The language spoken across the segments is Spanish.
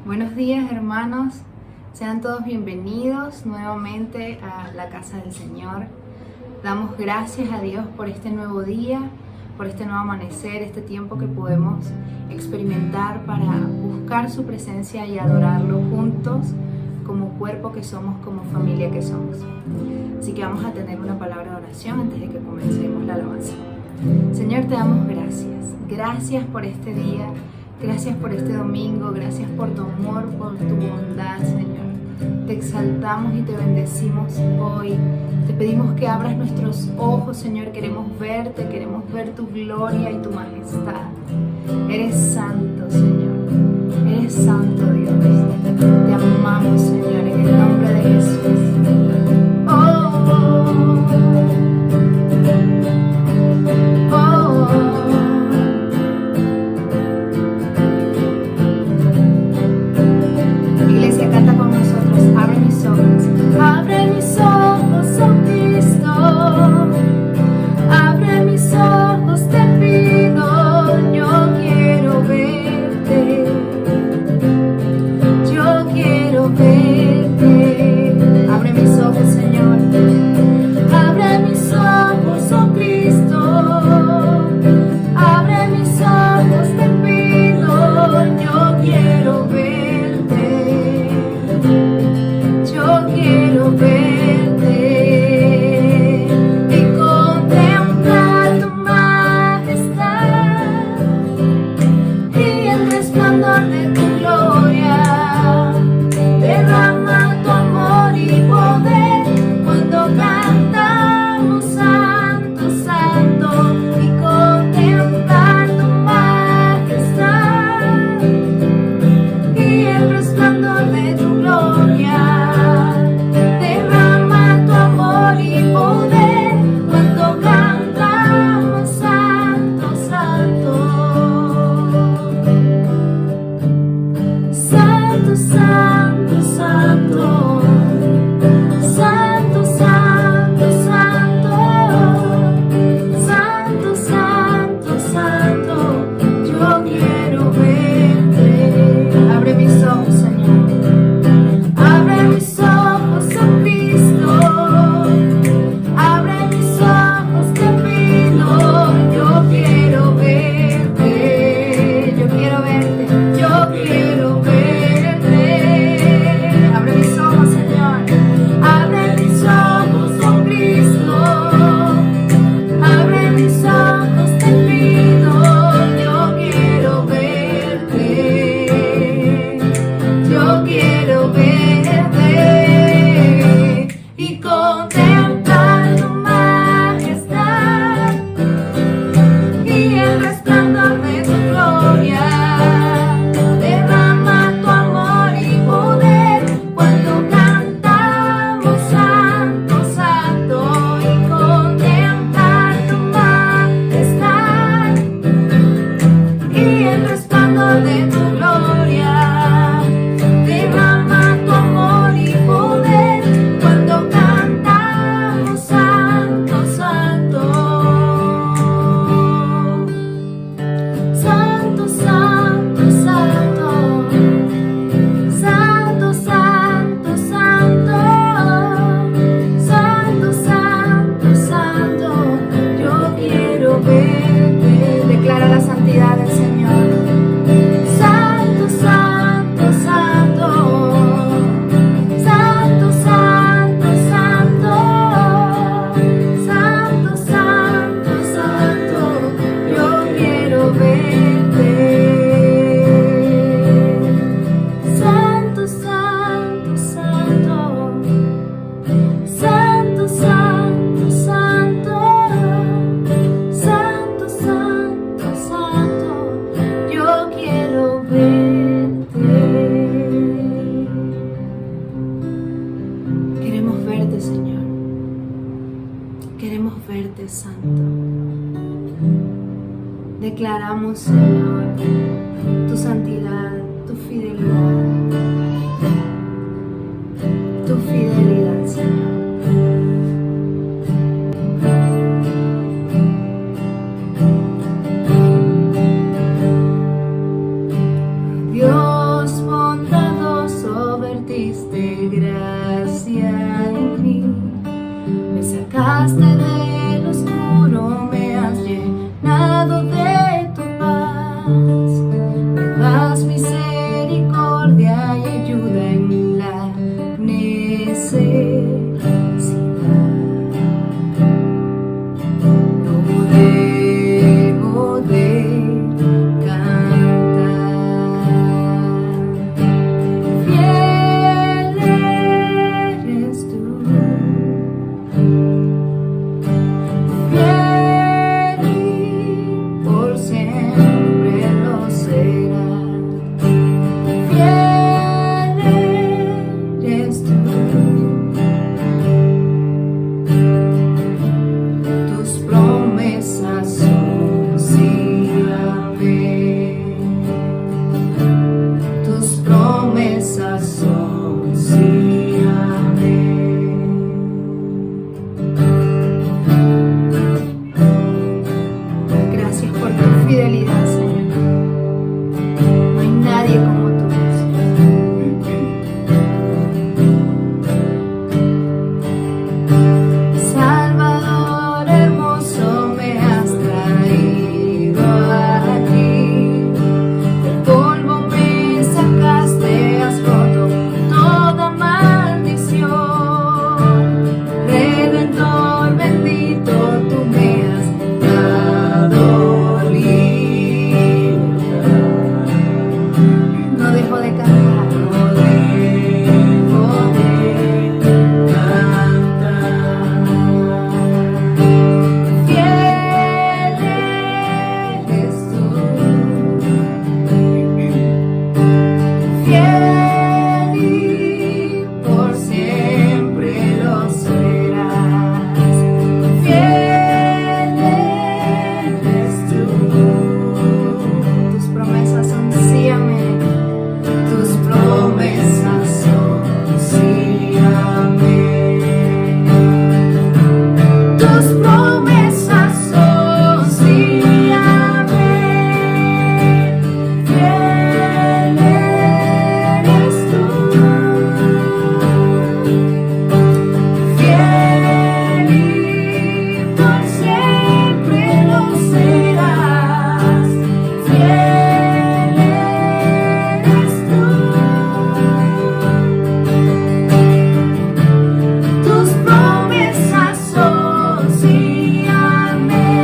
Buenos días, hermanos, sean todos bienvenidos nuevamente a la casa del Señor. Damos gracias a Dios por este nuevo día, por este nuevo amanecer, este tiempo que podemos experimentar para buscar su presencia y adorarlo juntos como cuerpo que somos, como familia que somos. Así que vamos a tener una palabra de oración antes de que comencemos la alabanza. Señor, te damos gracias. Gracias por este día. Gracias por este domingo, gracias por tu amor, por tu bondad, Señor. Te exaltamos y te bendecimos hoy. Te pedimos que abras nuestros ojos, Señor. Queremos verte, queremos ver tu gloria y tu majestad. Eres santo, Señor. Eres santo, Dios. Te amamos, Señor, en el nombre de Jesús. de tu gloria. Derrama tu amor y poder cuando cantamos santo, santo. Santo, santo, santo. Santo, santo, santo. Santo, santo, santo. Yo quiero verte. Declara la santidad del Señor. Santo, santo, santo. Santo, santo, santo. Santo, santo, santo. Yo quiero verte. Santo, santo, santo. Santo, santo, santo. Santo, santo, santo. Yo quiero verte. Queremos verte, Señor. Queremos verte, Santo. Declaramos, Señor, tu santidad, tu fidelidad. Tu fidelidad, Señor. Dios bondadoso, vertiste gracia en mí. Me sacaste del oscuro, me has llenado de tu paz. Me das misericordia y ayuda en la necesidad. No dejo de cantar. Fiel eres tú. Fiel y por siempre lo serás. Fiel eres tú. Tus promesas son sí, amén. Tus promesas son sí, amén. Gracias por tu fidelidad, Señor. No hay nadie como tú, Señor. Salvador hermoso, me has traído aquí. Del polvo me sacaste, has roto toda maldición. Redentor bendito, tú me has dado libertad. No dejo de cantar. No dejo de cantar. Fiel eres tú. Fiel y por siempre lo serás. Fiel eres tú. Tus promesas son sí, amén. Tus promesas son sí, amén. Tus promesas son sí, amén. Fiel eres tú. Fiel y por siempre lo serás. Fiel eres tú. Tus promesas son sí, amén.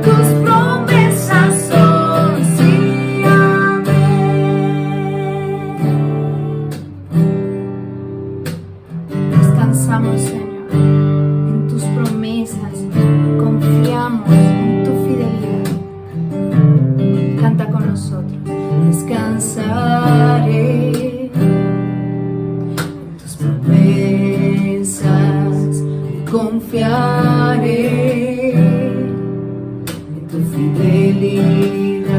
Tus promesas son sí, amén. Descansamos, Señor, en tus promesas. Confiamos en tu fidelidad. Canta con nosotros. Descansaré en tus promesas. Confiaré en tu fidelidad.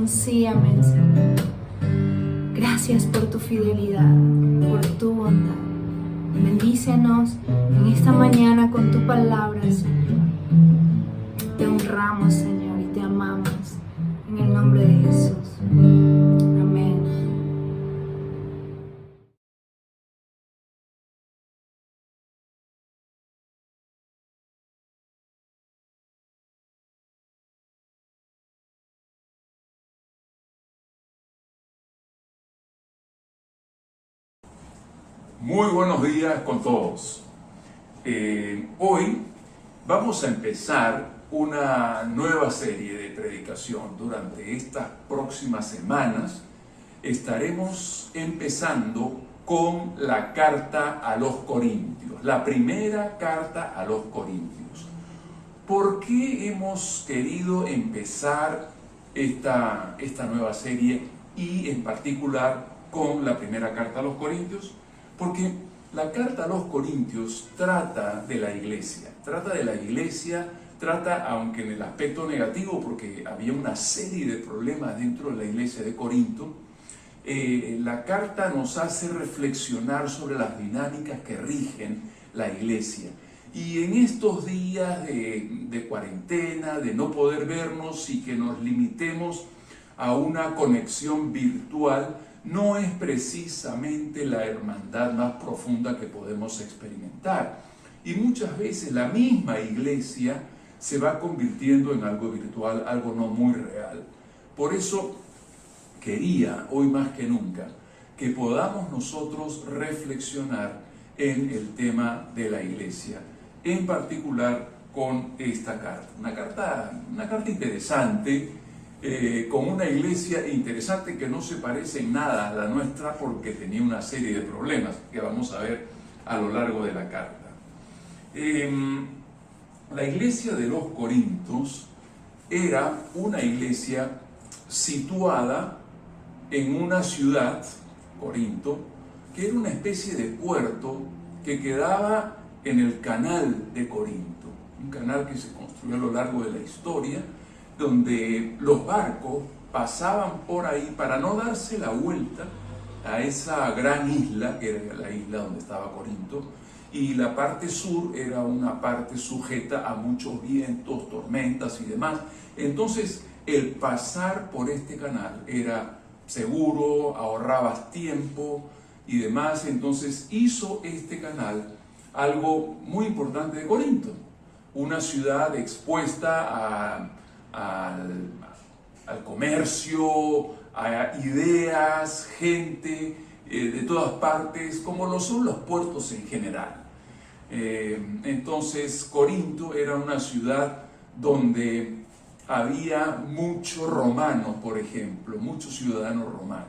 Confíame, Señor. Gracias por tu fidelidad, por tu bondad. Bendícenos en esta mañana con tu palabra, Señor. Te honramos, Señor, y te amamos en el nombre de Jesús. Amén. Muy buenos días con todos. Hoy vamos a empezar una nueva serie de predicación. Durante estas próximas semanas estaremos empezando con la carta a los Corintios, la primera carta a los Corintios. ¿Por qué hemos querido empezar esta nueva serie y en particular con la primera carta a los Corintios? Porque la carta a los Corintios trata de la iglesia, aunque en el aspecto negativo, porque había una serie de problemas dentro de la iglesia de Corinto. La carta nos hace reflexionar sobre las dinámicas que rigen la iglesia. Y en estos días de cuarentena, de no poder vernos y que nos limitemos a una conexión virtual, no es precisamente la hermandad más profunda que podemos experimentar. Y muchas veces la misma iglesia se va convirtiendo en algo virtual, algo no muy real. Por eso quería, hoy más que nunca, que podamos nosotros reflexionar en el tema de la iglesia, en particular con esta carta. Una carta interesante, con una iglesia interesante que no se parece en nada a la nuestra porque tenía una serie de problemas que vamos a ver a lo largo de la carta. La iglesia de los Corintios era una iglesia situada en una ciudad, Corinto, que era una especie de puerto que quedaba en el canal de Corinto, un canal que se construyó a lo largo de la historia, donde los barcos pasaban por ahí para no darse la vuelta a esa gran isla, que era la isla donde estaba Corinto, y la parte sur era una parte sujeta a muchos vientos, tormentas y demás. Entonces, el pasar por este canal era seguro, ahorrabas tiempo y demás. Entonces, hizo este canal algo muy importante de Corinto, una ciudad expuesta al comercio, a ideas, gente de todas partes, como lo son los puertos en general. Entonces, Corinto era una ciudad donde había muchos romanos, por ejemplo, muchos ciudadanos romanos.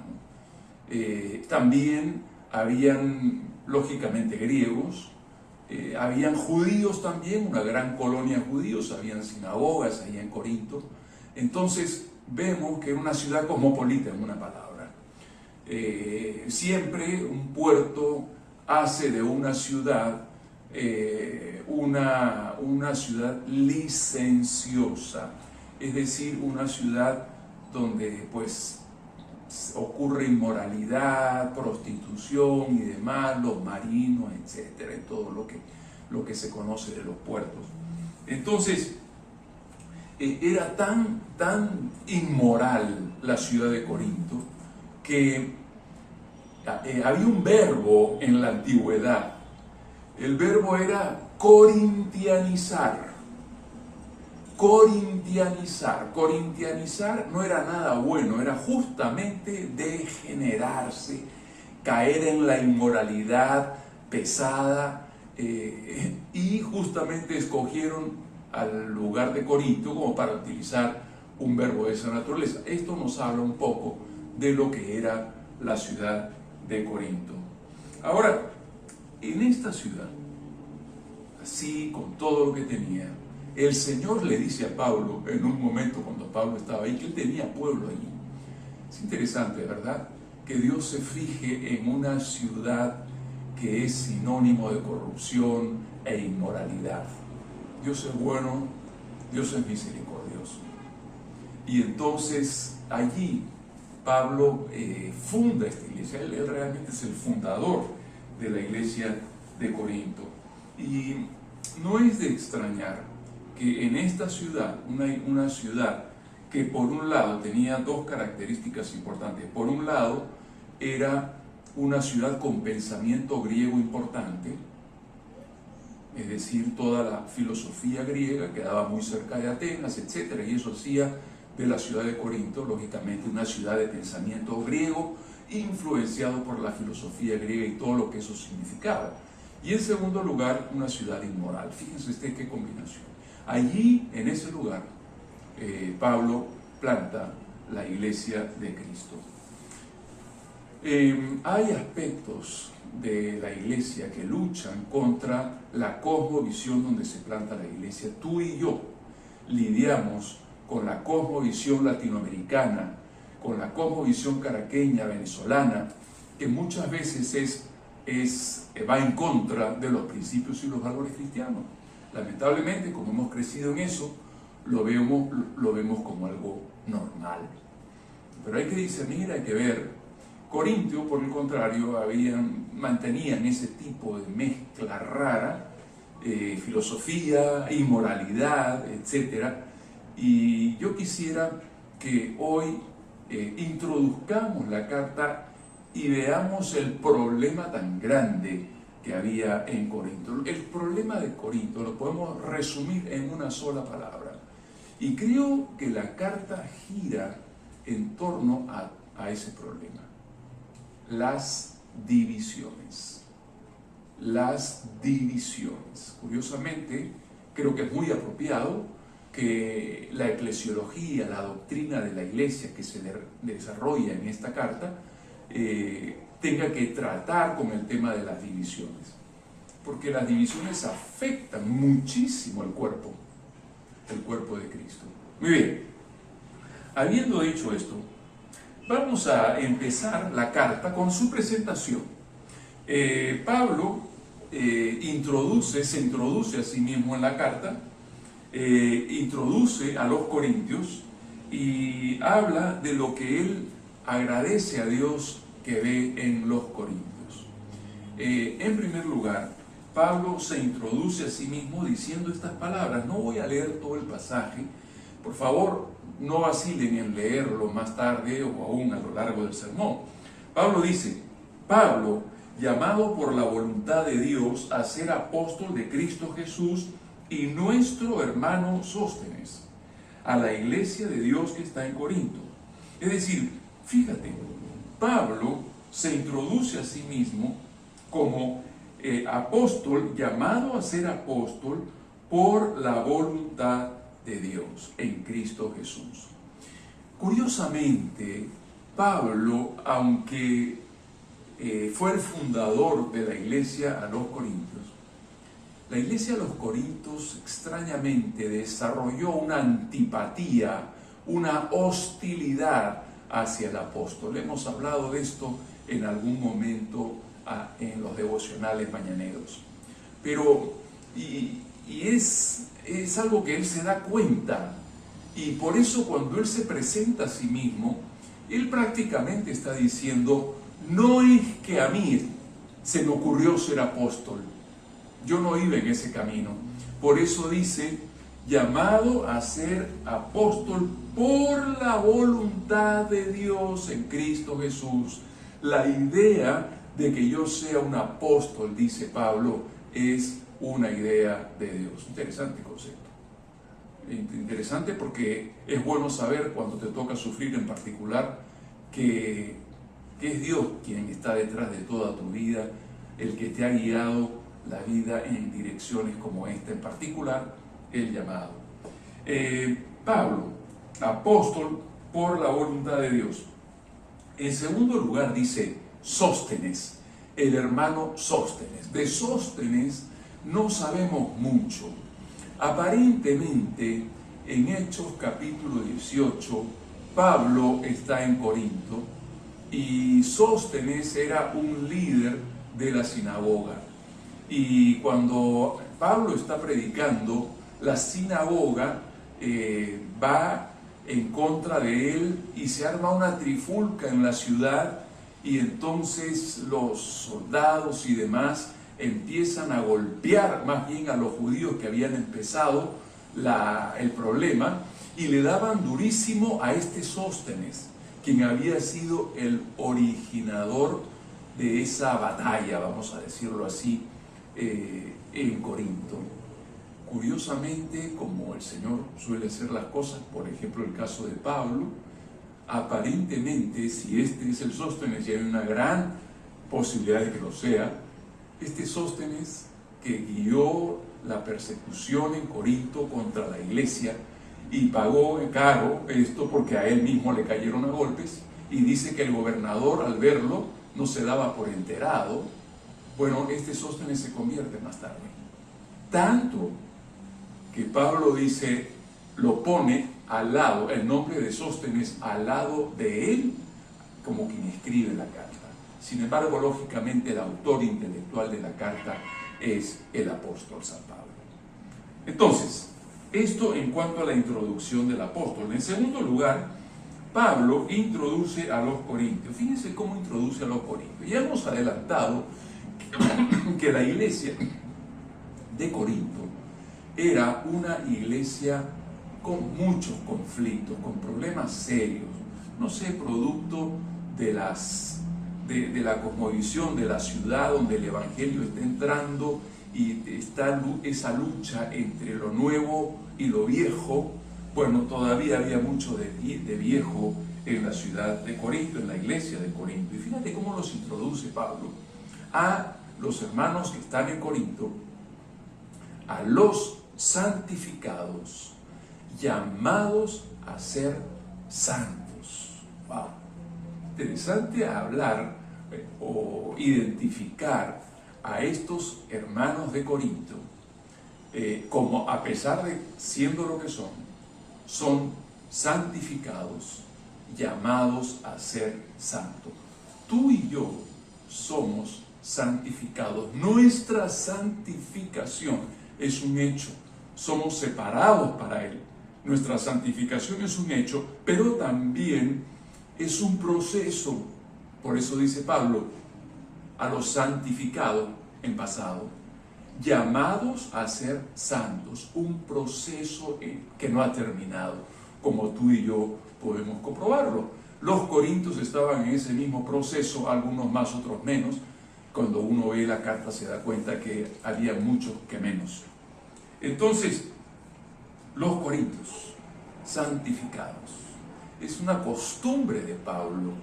También habían, lógicamente, griegos. Habían judíos también, una gran colonia de judíos, habían sinagogas allá en Corinto. Entonces vemos que era una ciudad cosmopolita, en una palabra. Siempre un puerto hace de una ciudad una ciudad licenciosa, es decir, una ciudad donde pues ocurre inmoralidad, prostitución y demás, los marinos, etcétera, y todo lo que se conoce de los puertos. Entonces, era tan inmoral la ciudad de Corinto que había un verbo en la antigüedad. El verbo era corintianizar. Corintianizar no era nada bueno, era justamente degenerarse, caer en la inmoralidad pesada, y justamente escogieron al lugar de Corinto como para utilizar un verbo de esa naturaleza. Esto nos habla un poco de lo que era la ciudad de Corinto. Ahora, en esta ciudad, así con todo lo que tenía, el Señor le dice a Pablo, en un momento cuando Pablo estaba ahí, que él tenía pueblo allí. Es interesante, ¿verdad? Que Dios se fije en una ciudad que es sinónimo de corrupción e inmoralidad. Dios es bueno, Dios es misericordioso. Y entonces allí Pablo funda esta iglesia. Él realmente es el fundador de la iglesia de Corinto. Y no es de extrañar que en esta ciudad, una ciudad que por un lado tenía dos características importantes. Por un lado, era una ciudad con pensamiento griego importante, es decir, toda la filosofía griega quedaba muy cerca de Atenas, etc. Y eso hacía de la ciudad de Corinto, lógicamente, una ciudad de pensamiento griego, influenciado por la filosofía griega y todo lo que eso significaba. Y en segundo lugar, una ciudad inmoral. Fíjense usted qué combinación. Allí, en ese lugar, Pablo planta la iglesia de Cristo. Hay aspectos de la iglesia que luchan contra la cosmovisión donde se planta la iglesia. Tú y yo lidiamos con la cosmovisión latinoamericana, con la cosmovisión caraqueña, venezolana, que muchas veces va en contra de los principios y los valores cristianos. Lamentablemente, como hemos crecido en eso, lo vemos como algo normal. Pero hay que discernir, hay que ver. Corintio, por el contrario, mantenían ese tipo de mezcla rara, filosofía, inmoralidad, etc. Y yo quisiera que hoy introduzcamos la carta y veamos el problema tan grande que había en Corinto. El problema de Corinto lo podemos resumir en una sola palabra. Y creo que la carta gira en torno a ese problema. Las divisiones. Las divisiones. Curiosamente, creo que es muy apropiado que la eclesiología, la doctrina de la iglesia que se desarrolla en esta carta, tenga que tratar con el tema de las divisiones. Porque las divisiones afectan muchísimo el cuerpo de Cristo. Muy bien. Habiendo dicho esto, vamos a empezar la carta con su presentación. Pablo se introduce a sí mismo en la carta, introduce a los corintios y habla de lo que él agradece a Dios que ve en los corintios. En primer lugar, Pablo se introduce a sí mismo diciendo estas palabras. No voy a leer todo el pasaje, por favor, no vacilen en leerlo más tarde o aún a lo largo del sermón. Pablo dice: Pablo, llamado por la voluntad de Dios a ser apóstol de Cristo Jesús, y nuestro hermano Sóstenes, a la iglesia de Dios que está en Corinto. Es decir, fíjate, Pablo se introduce a sí mismo como apóstol, llamado a ser apóstol por la voluntad de Dios en Cristo Jesús. Curiosamente, Pablo, aunque fue el fundador de la iglesia a los Corintios, la iglesia de los Corintios extrañamente desarrolló una antipatía, una hostilidad hacia el apóstol. Hemos hablado de esto en algún momento en los devocionales mañaneros. Pero, es algo que él se da cuenta, y por eso cuando él se presenta a sí mismo, él prácticamente está diciendo: no es que a mí se me ocurrió ser apóstol, yo no iba en ese camino. Por eso dice: llamado a ser apóstol por la voluntad de Dios en Cristo Jesús. La idea de que yo sea un apóstol, dice Pablo, es una idea de Dios. Interesante concepto. Interesante porque es bueno saber cuando te toca sufrir en particular que es Dios quien está detrás de toda tu vida, el que te ha guiado la vida en direcciones como esta, en particular el llamado. Pablo, apóstol por la voluntad de Dios. En segundo lugar dice Sóstenes, el hermano Sóstenes. De Sóstenes no sabemos mucho. Aparentemente, en Hechos capítulo 18, Pablo está en Corinto y Sóstenes era un líder de la sinagoga. Y cuando Pablo está predicando, la sinagoga va en contra de él y se arma una trifulca en la ciudad, y entonces los soldados y demás empiezan a golpear más bien a los judíos que habían empezado el problema, y le daban durísimo a este Sóstenes, quien había sido el originador de esa batalla, vamos a decirlo así, en Corinto. Curiosamente, como el Señor suele hacer las cosas, por ejemplo el caso de Pablo, aparentemente, si este es el Sóstenes, y hay una gran posibilidad de que lo sea, este Sóstenes que guió la persecución en Corinto contra la iglesia y pagó caro esto porque a él mismo le cayeron a golpes, y dice que el gobernador al verlo no se daba por enterado. Bueno, este Sóstenes se convierte más tarde. Tanto que Pablo dice, lo pone al lado, el nombre de Sóstenes al lado de él, como quien escribe la carta. Sin embargo, lógicamente el autor intelectual de la carta es el apóstol San Pablo. Entonces, esto en cuanto a la introducción del apóstol. En segundo lugar, Pablo introduce a los corintios. Fíjense cómo introduce a los corintios. Ya hemos adelantado que la iglesia de Corinto era una iglesia con muchos conflictos, con problemas serios, no sé, producto de la cosmovisión de la ciudad donde el evangelio está entrando, y está esa lucha entre lo nuevo y lo viejo. Bueno, todavía había mucho de viejo en la ciudad de Corinto, en la iglesia de Corinto. Y fíjate cómo los introduce Pablo a los hermanos que están en Corinto, a los santificados, llamados a ser santos. Wow. Interesante hablar o identificar a estos hermanos de Corinto como, a pesar de siendo lo que son santificados, llamados a ser santos. Tú y yo somos santificados. Nuestra santificación es un hecho. Somos separados para Él. Nuestra santificación es un hecho, pero también es un proceso. Por eso dice Pablo, a los santificados en pasado, llamados a ser santos, un proceso que no ha terminado, como tú y yo podemos comprobarlo. Los corintios estaban en ese mismo proceso, algunos más, otros menos. Cuando uno ve la carta se da cuenta que había muchos que menos. Entonces, los corintios santificados. Es una costumbre de Pablo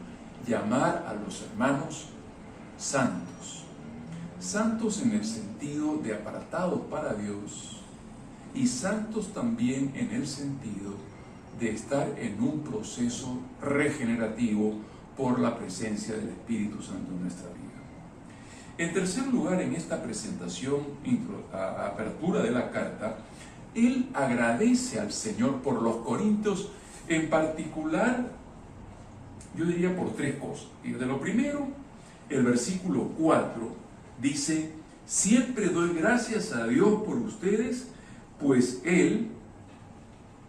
llamar a los hermanos santos. Santos en el sentido de apartados para Dios, y santos también en el sentido de estar en un proceso regenerativo por la presencia del Espíritu Santo en nuestra vida. En tercer lugar, en esta presentación, apertura de la carta, él agradece al Señor por los corintios, en particular, yo diría por tres cosas. Y de lo primero, el versículo 4 dice, siempre doy gracias a Dios por ustedes, pues Él,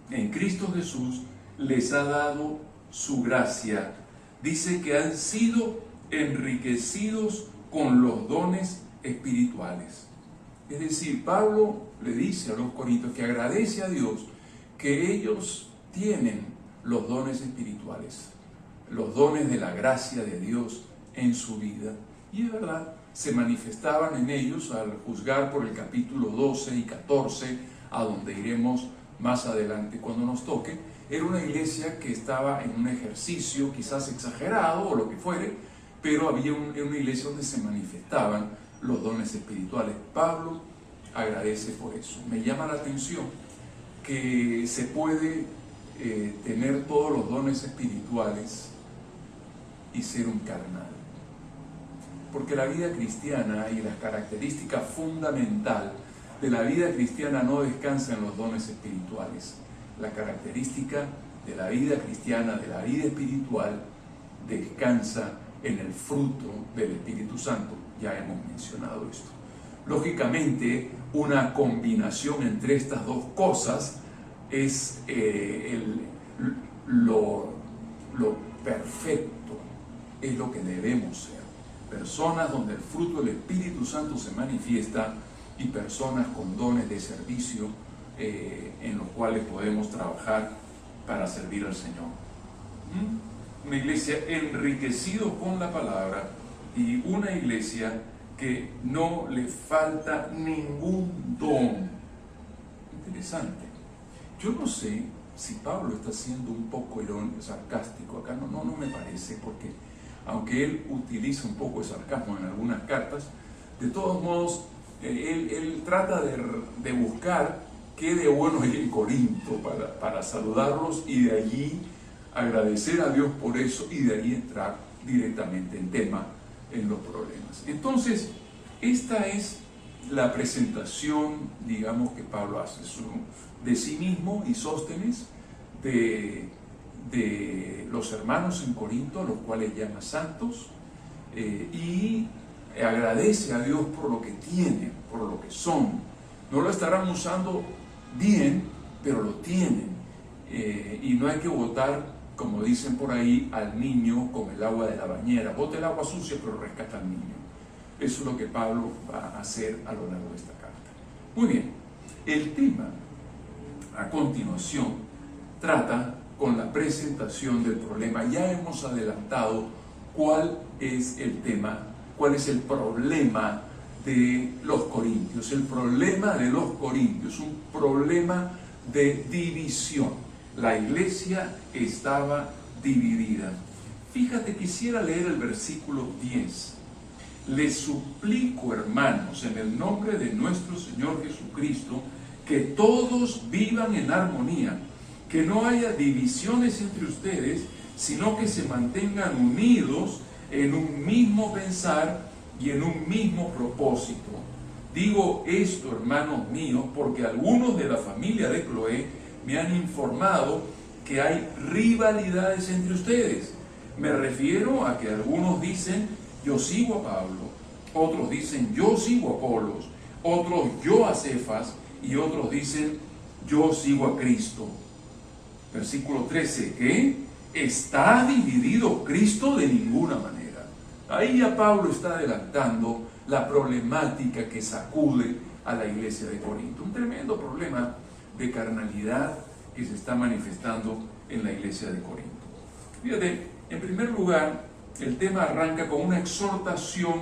en Cristo Jesús, les ha dado su gracia. Dice que han sido enriquecidos con los dones espirituales. Es decir, Pablo le dice a los corintios que agradece a Dios que ellos tienen los dones espirituales, los dones de la gracia de Dios en su vida. Y es verdad, se manifestaban en ellos al juzgar por el capítulo 12 y 14, a donde iremos más adelante cuando nos toque. Era una iglesia que estaba en un ejercicio quizás exagerado o lo que fuere, pero había una iglesia donde se manifestaban los dones espirituales. Pablo agradece por eso. Me llama la atención que se puede tener todos los dones espirituales y ser un carnal. Porque la vida cristiana y la característica fundamental de la vida cristiana no descansa en los dones espirituales. La característica de la vida cristiana, de la vida espiritual, descansa en el fruto del Espíritu Santo. Ya hemos mencionado esto. Lógicamente, una combinación entre estas dos cosas es donde debemos ser. Personas donde el fruto del Espíritu Santo se manifiesta y personas con dones de servicio en los cuales podemos trabajar para servir al Señor. Una iglesia enriquecida con la palabra y una iglesia que no le falta ningún don. Interesante. Yo no sé si Pablo está siendo un poco irónico, sarcástico acá, no me parece, porque aunque él utiliza un poco de sarcasmo en algunas cartas, de todos modos, él trata de buscar qué de bueno hay en Corinto para saludarlos y de allí agradecer a Dios por eso y de ahí entrar directamente en tema en los problemas. Entonces, esta es la presentación, digamos, que Pablo hace de sí mismo y Sóstenes, de los hermanos en Corinto, a los cuales llama santos, y agradece a Dios por lo que tienen, por lo que son. No lo estarán usando bien, pero lo tienen, y no hay que botar, como dicen por ahí, al niño con el agua de la bañera. Bota el agua sucia, pero rescata al niño. Eso es lo que Pablo va a hacer a lo largo de esta carta. Muy bien, el tema a continuación trata con la presentación del problema. Ya hemos adelantado cuál es el tema, cuál es el problema de los corintios. El problema de los corintios, un problema de división. La iglesia estaba dividida. Fíjate, quisiera leer el versículo 10. Les suplico, hermanos, en el nombre de nuestro Señor Jesucristo, que todos vivan en armonía, que no haya divisiones entre ustedes, sino que se mantengan unidos en un mismo pensar y en un mismo propósito. Digo esto, hermanos míos, porque algunos de la familia de Cloé me han informado que hay rivalidades entre ustedes. Me refiero a que algunos dicen, yo sigo a Pablo, otros dicen, yo sigo a Apolos, otros, yo a Cefas, y otros dicen, yo sigo a Cristo. Versículo 13, ¿qué? ¿Está dividido Cristo? De ninguna manera. Ahí ya Pablo está adelantando la problemática que sacude a la iglesia de Corinto. Un tremendo problema de carnalidad que se está manifestando en la iglesia de Corinto. Fíjate, en primer lugar, el tema arranca con una exhortación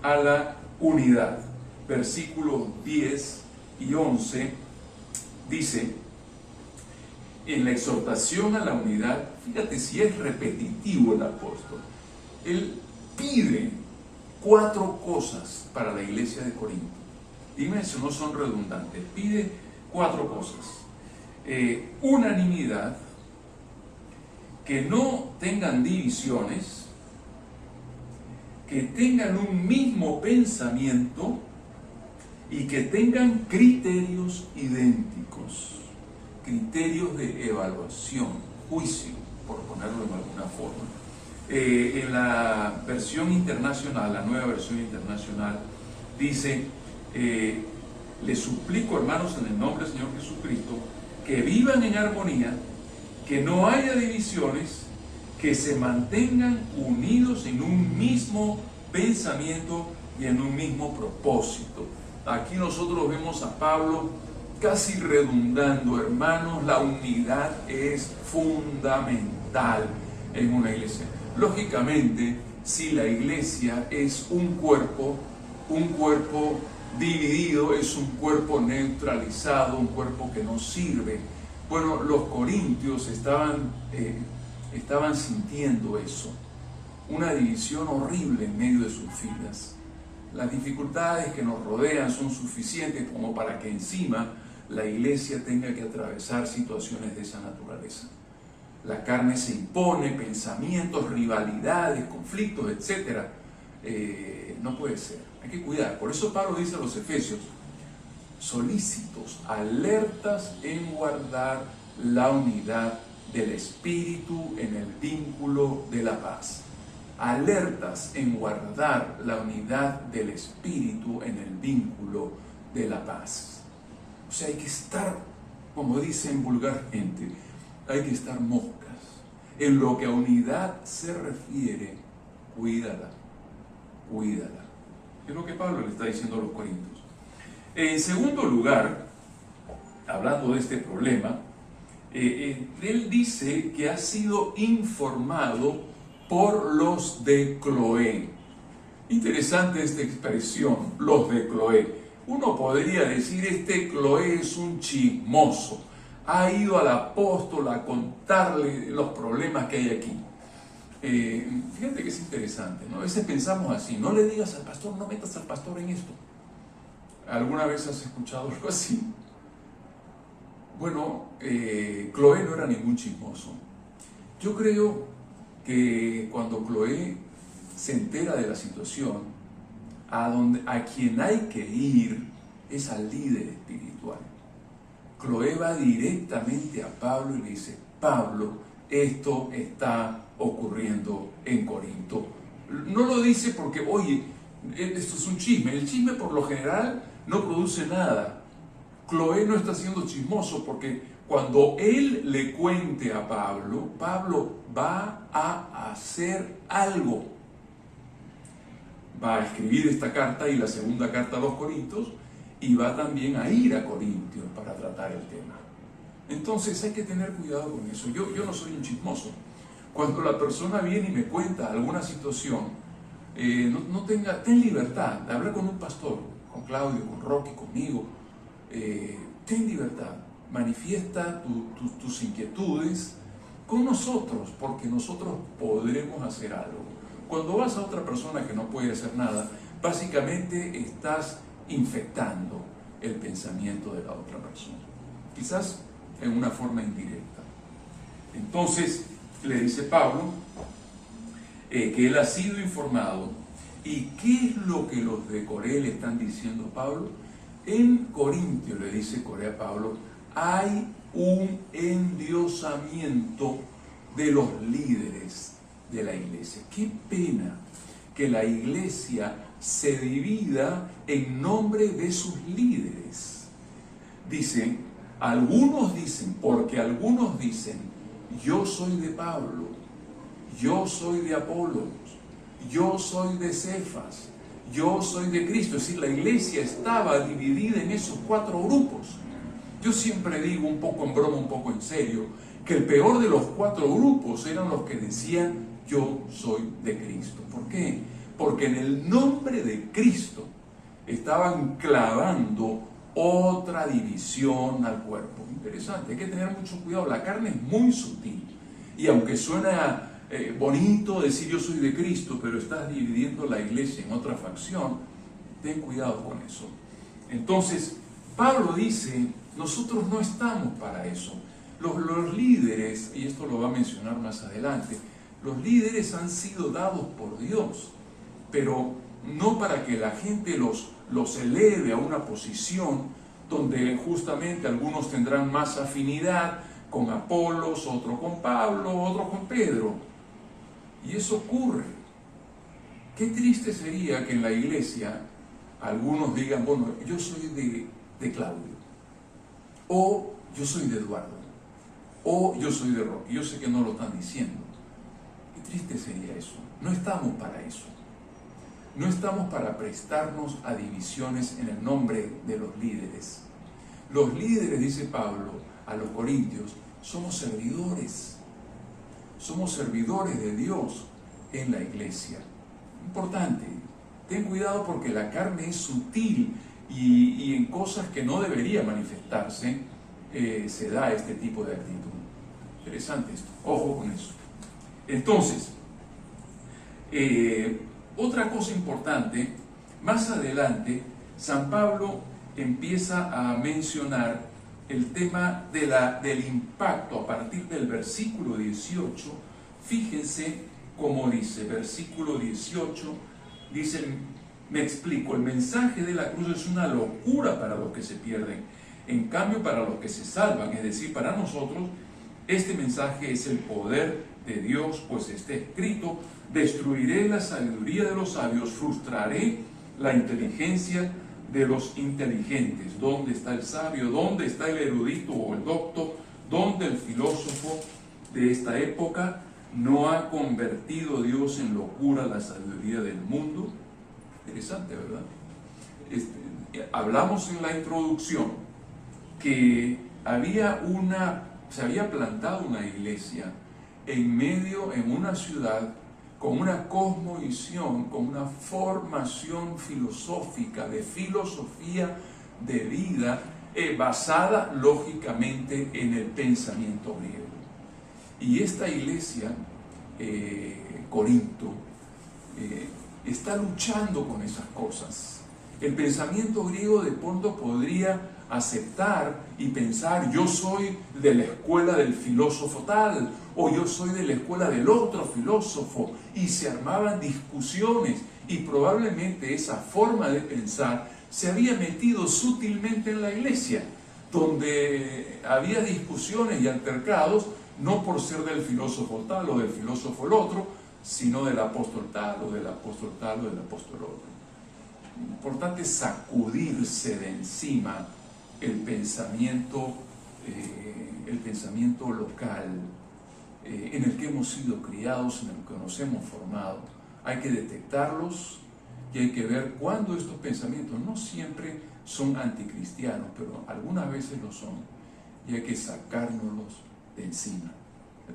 a la unidad. Versículos 10 y 11 dice, en la exhortación a la unidad, fíjate si es repetitivo el apóstol, él pide 4 cosas para la iglesia de Corinto. Dime si no son redundantes. Pide 4 cosas. Unanimidad, que no tengan divisiones, que tengan un mismo pensamiento y que tengan criterios idénticos, criterios de evaluación, juicio, por ponerlo de alguna forma. En la versión internacional, la nueva versión internacional, dice, les suplico, hermanos, en el nombre del Señor Jesucristo, que vivan en armonía, que no haya divisiones, que se mantengan unidos en un mismo pensamiento y en un mismo propósito. Aquí nosotros vemos a Pablo casi redundando, hermanos, la unidad es fundamental en una iglesia. Lógicamente, si la iglesia es un cuerpo dividido, es un cuerpo neutralizado, un cuerpo que no sirve. Bueno, los corintios estaban sintiendo eso, una división horrible en medio de sus filas. Las dificultades que nos rodean son suficientes como para que encima la iglesia tenga que atravesar situaciones de esa naturaleza. La carne se impone, pensamientos, rivalidades, conflictos, etc. No puede ser, hay que cuidar. Por eso Pablo dice a los Efesios, solícitos, alertas en guardar la unidad del Espíritu en el vínculo de la paz. Alertas en guardar la unidad del Espíritu en el vínculo de la paz. O sea, hay que estar, como dicen vulgarmente, hay que estar moscas. En lo que a unidad se refiere, cuídala, cuídala. Es lo que Pablo le está diciendo a los corintios. En segundo lugar, hablando de este problema, él dice que ha sido informado por los de Cloé. Interesante esta expresión, los de Cloé. Uno podría decir, este Cloé es un chismoso. Ha ido al apóstol a contarle los problemas que hay aquí. Fíjate que es interesante, ¿no? A veces pensamos así, no le digas al pastor, no metas al pastor en esto. ¿Alguna vez has escuchado algo así? Bueno, Cloé no era ningún chismoso. Yo creo que cuando Cloé se entera de la situación, a quien hay que ir es al líder espiritual. Cloé va directamente a Pablo y le dice, Pablo, esto está ocurriendo en Corinto. No lo dice porque, oye, esto es un chisme. El chisme por lo general no produce nada. Cloé no está siendo chismoso porque cuando él le cuente a Pablo, Pablo va a hacer algo. Va a escribir esta carta y la segunda carta a los Corintios y va también a ir a Corintios para tratar el tema. Entonces hay que tener cuidado con eso. Yo no soy un chismoso. Cuando la persona viene y me cuenta alguna situación, ten libertad de hablar con un pastor, con Claudio, con Rocky, conmigo. Ten libertad, manifiesta tus inquietudes con nosotros, porque nosotros podremos hacer algo. Cuando vas a otra persona que no puede hacer nada, básicamente estás infectando el pensamiento de la otra persona, quizás en una forma indirecta. Entonces le dice Pablo que él ha sido informado. ¿Y qué es lo que los de Coré le están diciendo a Pablo? En Corintio, le dice Coré a Pablo, hay un endiosamiento de los líderes de la iglesia. Qué pena que la iglesia se divida en nombre de sus líderes. Dicen, porque algunos dicen, yo soy de Pablo, yo soy de Apolos, yo soy de Cefas, yo soy de Cristo. Es decir, la iglesia estaba dividida en esos 4 grupos. Yo siempre digo, un poco en broma, un poco en serio, que el peor de los 4 grupos eran los que decían, yo soy de Cristo. ¿Por qué? Porque en el nombre de Cristo estaban clavando otra división al cuerpo. Interesante, hay que tener mucho cuidado. La carne es muy sutil. Y aunque suena bonito decir yo soy de Cristo, pero estás dividiendo la iglesia en otra facción, ten cuidado con eso. Entonces, Pablo dice, nosotros no estamos para eso. Los líderes, y esto lo va a mencionar más adelante, los líderes han sido dados por Dios, pero no para que la gente los eleve a una posición donde justamente algunos tendrán más afinidad con Apolos, otro con Pablo, otro con Pedro. Y eso ocurre. Qué triste sería que en la iglesia algunos digan, bueno, yo soy de Claudio, o yo soy de Eduardo, o yo soy de Rocky. Yo sé que no lo están diciendo. Qué triste sería eso. No estamos para eso. No estamos para prestarnos a divisiones en el nombre de los líderes. Los líderes, dice Pablo a los corintios, somos servidores. Somos servidores de Dios en la iglesia. Importante, ten cuidado porque la carne es sutil y en cosas que no debería manifestarse se da este tipo de actitud. Interesante esto, ojo con eso. Entonces, otra cosa importante, más adelante, San Pablo empieza a mencionar el tema del impacto a partir del versículo 18. Fíjense cómo dice, versículo 18, dice, me explico, el mensaje de la cruz es una locura para los que se pierden, en cambio para los que se salvan, es decir, para nosotros, este mensaje es el poder de Dios, pues está escrito, destruiré la sabiduría de los sabios, frustraré la inteligencia de los inteligentes. ¿Dónde está el sabio? ¿Dónde está el erudito o el docto? ¿Dónde el filósofo de esta época? ¿No ha convertido Dios en locura la sabiduría del mundo? Interesante, ¿verdad? Hablamos en la introducción que se había plantado una iglesia en una ciudad con una cosmovisión, con una formación filosófica, de filosofía de vida, basada lógicamente en el pensamiento griego. Y esta iglesia, Corinto, está luchando con esas cosas. El pensamiento griego de pronto podría aceptar y pensar: yo soy de la escuela del filósofo tal, o yo soy de la escuela del otro filósofo, y se armaban discusiones, y probablemente esa forma de pensar se había metido sutilmente en la iglesia, donde había discusiones y altercados, no por ser del filósofo tal o del filósofo el otro, sino del apóstol tal o del apóstol tal o del apóstol otro. Importante sacudirse de encima el pensamiento local en el que hemos sido criados, en el que nos hemos formado. Hay que detectarlos y hay que ver cuándo estos pensamientos no siempre son anticristianos, pero algunas veces lo son, y hay que sacárnoslos de encima.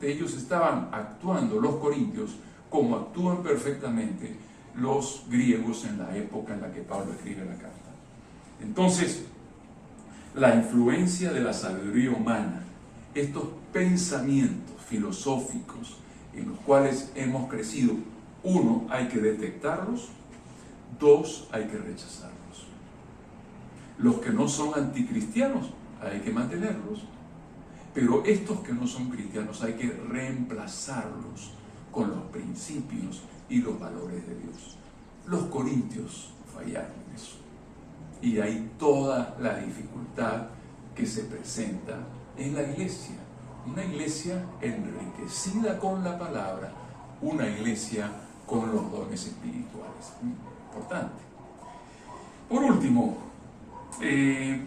Ellos estaban actuando, los corintios, como actúan perfectamente los griegos en la época en la que Pablo escribe la carta. Entonces, la influencia de la sabiduría humana, estos pensamientos filosóficos en los cuales hemos crecido, uno, hay que detectarlos; dos, hay que rechazarlos. Los que no son anticristianos, hay que mantenerlos, pero estos que no son cristianos hay que reemplazarlos con los principios y los valores de Dios. Los corintios fallaron en eso, y hay toda la dificultad que se presenta en la iglesia. Una iglesia enriquecida con la palabra, una iglesia con los dones espirituales. Importante. Por último, en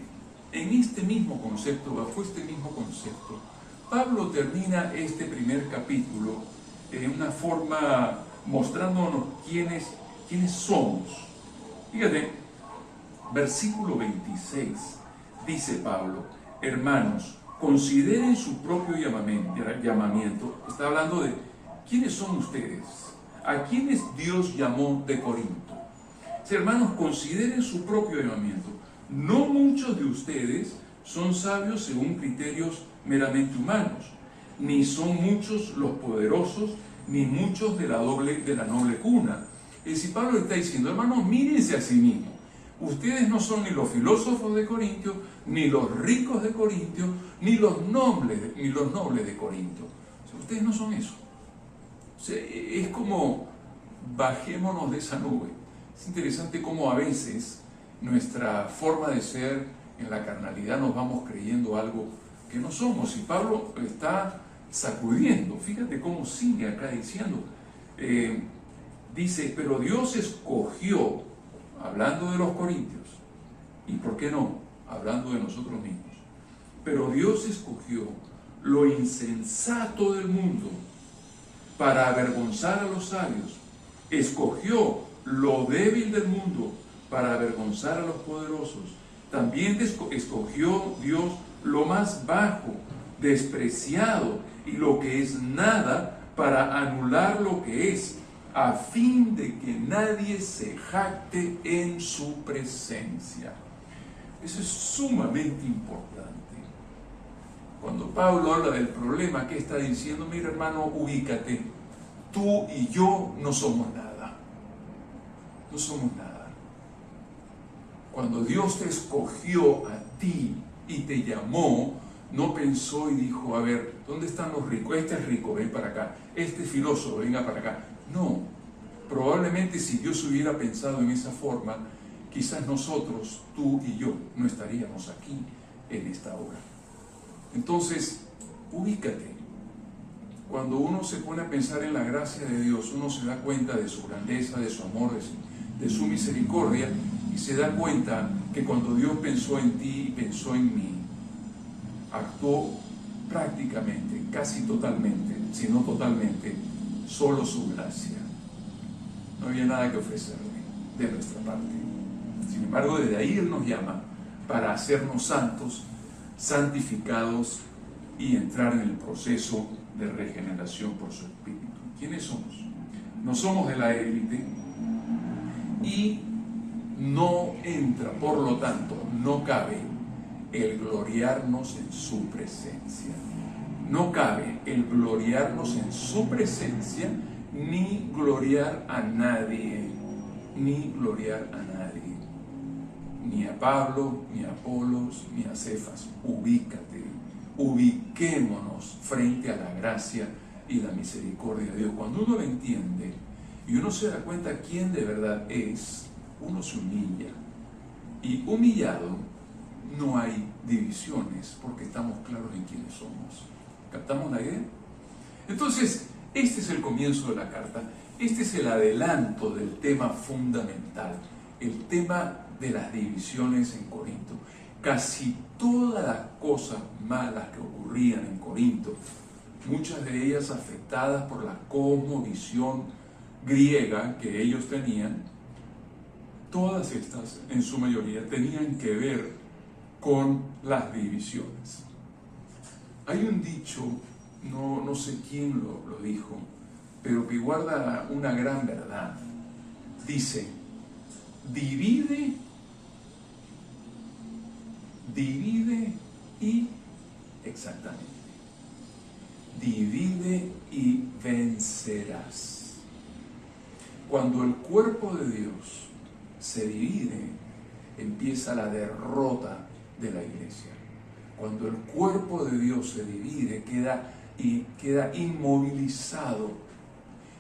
este mismo concepto, bajo este mismo concepto, Pablo termina este primer capítulo en una forma mostrándonos quiénes somos. Fíjate, versículo 26, dice Pablo: hermanos, consideren su propio llamamiento. Está hablando de quiénes son ustedes, a quienes Dios llamó de Corinto. Hermanos, consideren su propio llamamiento. No muchos de ustedes son sabios según criterios meramente humanos, ni son muchos los poderosos, ni muchos de la noble cuna. Es decir, Pablo está diciendo: hermanos, mírense a sí mismos. Ustedes no son ni los filósofos de Corintio, ni los ricos de Corintio, ni los nobles de Corinto. O sea, ustedes no son eso. O sea, es como bajémonos de esa nube. Es interesante cómo a veces nuestra forma de ser en la carnalidad nos vamos creyendo algo que no somos. Y Pablo está sacudiendo. Fíjate cómo sigue acá diciendo. Dice: pero Dios escogió, hablando de los corintios, y por qué no, hablando de nosotros mismos, pero Dios escogió lo insensato del mundo para avergonzar a los sabios, escogió lo débil del mundo para avergonzar a los poderosos. También escogió Dios lo más bajo, despreciado y lo que es nada, para anular lo que es, a fin de que nadie se jacte en su presencia. Eso es sumamente importante. Cuando Pablo habla del problema, ¿qué está diciendo? Mira, hermano, ubícate. Tú y yo no somos nada. No somos nada. Cuando Dios te escogió a ti y te llamó, no pensó y dijo: a ver, ¿dónde están los ricos? Este es rico, ven para acá. Este es filósofo, venga para acá. No. Probablemente si Dios hubiera pensado en esa forma, quizás nosotros, tú y yo, no estaríamos aquí en esta hora. Entonces, ubícate. Cuando uno se pone a pensar en la gracia de Dios, uno se da cuenta de su grandeza, de su amor, de su misericordia, y se da cuenta que cuando Dios pensó en ti y pensó en mí, actuó prácticamente, casi totalmente, sino totalmente solo su gracia. No había nada que ofrecerle de nuestra parte. Sin embargo, desde ahí Él nos llama para hacernos santos, santificados y entrar en el proceso de regeneración por su Espíritu. ¿Quiénes somos? No somos de la élite y no entra, por lo tanto, no cabe el gloriarnos en su presencia. No cabe el gloriarnos en su presencia, ni gloriar a nadie, ni gloriar a nadie, ni a Pablo, ni a Apolos, ni a Cefas. Ubícate, ubiquémonos frente a la gracia y la misericordia de Dios. Cuando uno lo entiende y uno se da cuenta quién de verdad es, uno se humilla. Y humillado no hay divisiones porque estamos claros en quiénes somos. ¿Captamos la idea? Entonces, este es el comienzo de la carta. Este es el adelanto del tema fundamental, el tema de las divisiones en Corinto. Casi todas las cosas malas que ocurrían en Corinto, muchas de ellas afectadas por la cosmovisión griega que ellos tenían, todas estas, en su mayoría, tenían que ver con las divisiones. Hay un dicho, no sé quién lo dijo, pero que guarda una gran verdad. Dice, divide y, exactamente, divide y vencerás. Cuando el cuerpo de Dios se divide, empieza la derrota de la iglesia. Cuando el cuerpo de Dios se divide, queda inmovilizado.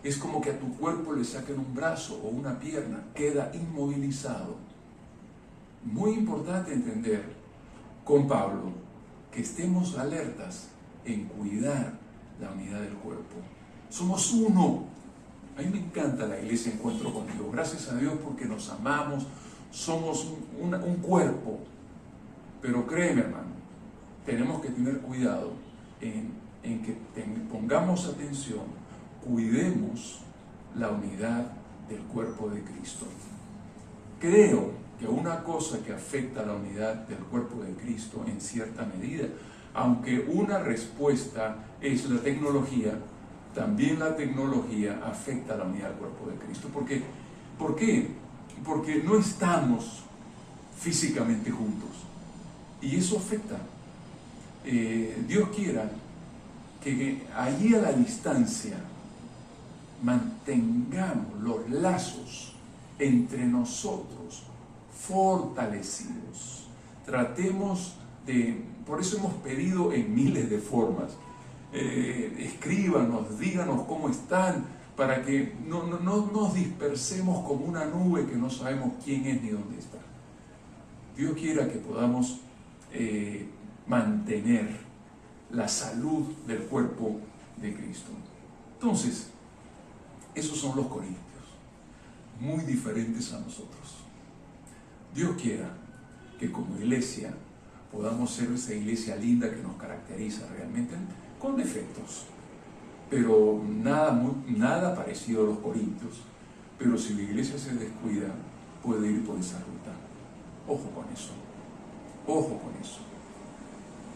Es como que a tu cuerpo le saquen un brazo o una pierna, queda inmovilizado. Muy importante entender con Pablo que estemos alertas en cuidar la unidad del cuerpo. Somos uno. A mí me encanta la iglesia Encuentro con Dios. Gracias a Dios porque nos amamos, somos un cuerpo. Pero créeme, hermano, tenemos que tener cuidado en que pongamos atención, cuidemos la unidad del cuerpo de Cristo. Creo que una cosa que afecta a la unidad del cuerpo de Cristo en cierta medida, aunque una respuesta es la tecnología, también la tecnología afecta a la unidad del cuerpo de Cristo. ¿Por qué? Porque no estamos físicamente juntos y eso afecta. Dios quiera que allí a la distancia mantengamos los lazos entre nosotros fortalecidos. Tratemos por eso hemos pedido en miles de formas, escríbanos, díganos cómo están, para que no nos dispersemos como una nube que no sabemos quién es ni dónde está. Dios quiera que podamos mantener la salud del cuerpo de Cristo. Entonces, esos son los corintios, muy diferentes a nosotros. Dios quiera que como iglesia podamos ser esa iglesia linda que nos caracteriza realmente, con defectos, pero nada parecido a los corintios. Pero si la iglesia se descuida, puede ir por esa ruta. Ojo con eso, ojo con eso.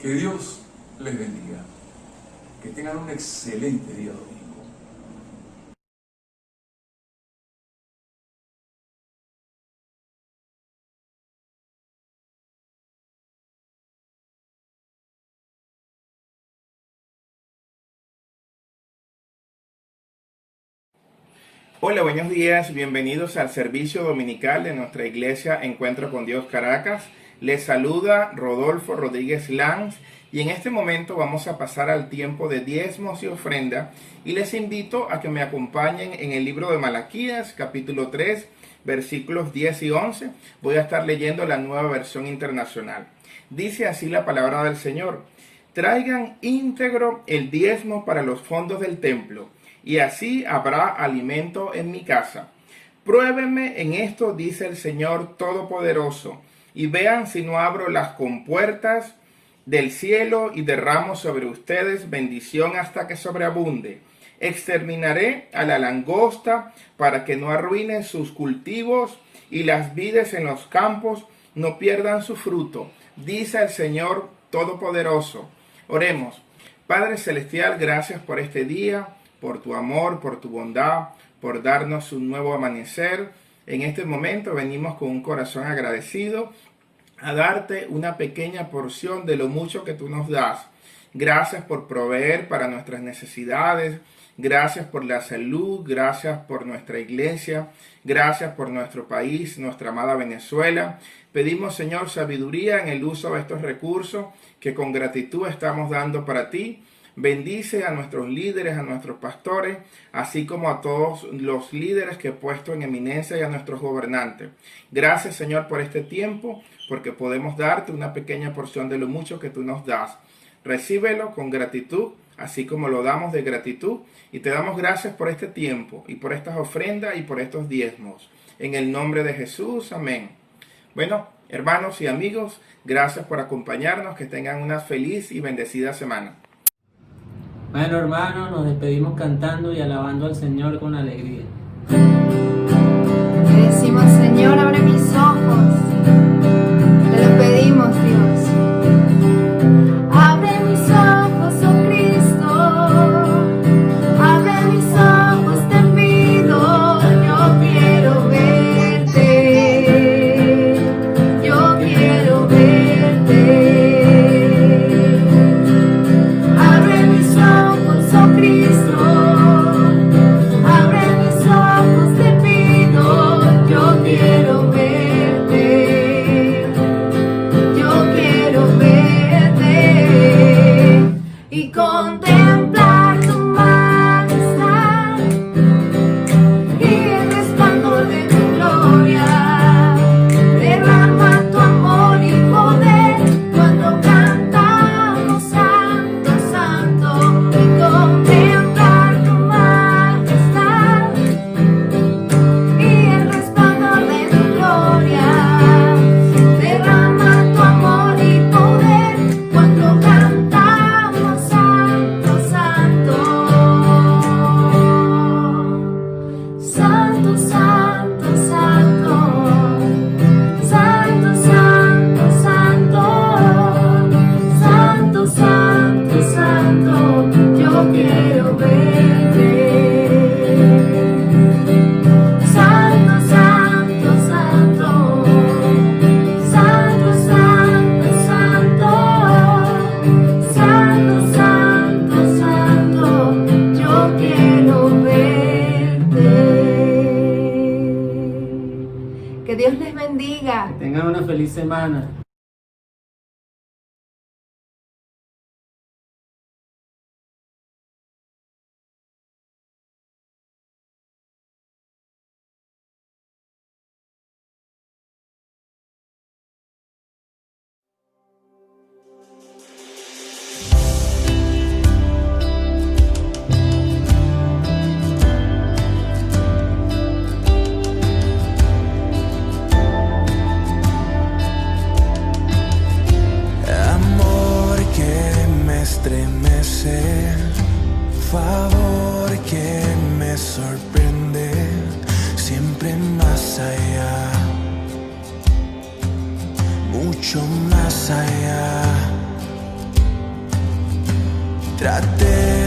Que Dios les bendiga, que tengan un excelente día domingo. Hola, buenos días, bienvenidos al servicio dominical de nuestra iglesia Encuentro con Dios Caracas. Les saluda Rodolfo Rodríguez Lanz y en este momento vamos a pasar al tiempo de diezmos y ofrenda y les invito a que me acompañen en el libro de Malaquías, capítulo 3, versículos 10 y 11. Voy a estar leyendo la Nueva Versión Internacional. Dice así la palabra del Señor: traigan íntegro el diezmo para los fondos del templo, y así habrá alimento en mi casa. Pruébenme en esto, dice el Señor Todopoderoso, y vean si no abro las compuertas del cielo y derramo sobre ustedes bendición hasta que sobreabunde. Exterminaré a la langosta para que no arruinen sus cultivos y las vides en los campos no pierdan su fruto, dice el Señor Todopoderoso. Oremos. Padre Celestial, gracias por este día, por tu amor, por tu bondad, por darnos un nuevo amanecer. En este momento venimos con un corazón agradecido a darte una pequeña porción de lo mucho que tú nos das. Gracias por proveer para nuestras necesidades. Gracias por la salud, gracias por nuestra iglesia, gracias por nuestro país, nuestra amada Venezuela. Pedimos, Señor, sabiduría en el uso de estos recursos que con gratitud estamos dando para ti. Bendice a nuestros líderes, a nuestros pastores, así como a todos los líderes que he puesto en eminencia y a nuestros gobernantes. Gracias, Señor, por este tiempo, porque podemos darte una pequeña porción de lo mucho que tú nos das. Recíbelo con gratitud, así como lo damos de gratitud, y te damos gracias por este tiempo y por estas ofrendas y por estos diezmos. En el nombre de Jesús, amén. Bueno, hermanos y amigos, gracias por acompañarnos, que tengan una feliz y bendecida semana. Bueno, hermanos, nos despedimos cantando y alabando al Señor con alegría. Le decimos, Señor, abre mis ojos. Te lo pedimos, Dios. Abre mis ojos, oh Cristo. Abre mis ojos, te pido. Yo quiero verte. Yo quiero verte. Abre mis ojos, oh Cristo. Abre mis ojos, te pido. Yo quiero verte. Yo quiero verte y contemplar tu majestad y el resplandor de tu gloria. Derrama tu amor y poder cuando cantamos Santo, Santo, y contemplar tu majestad y el resplandor de tu gloria. Derrama tu amor y poder cuando cantamos Santo, Santo. Santo, Santo, Santo. Santo, Santo, Santo. Santo, Santo, Santo. Yo quiero verte. Santo, Santo, Santo. Santo, Santo, Santo. Santo, Santo, Santo. Yo quiero verte. Que Dios les bendiga. Que tengan una feliz semana. Amor que me estremece, favor que me sorprende, siempre más allá, mucho más allá. Traté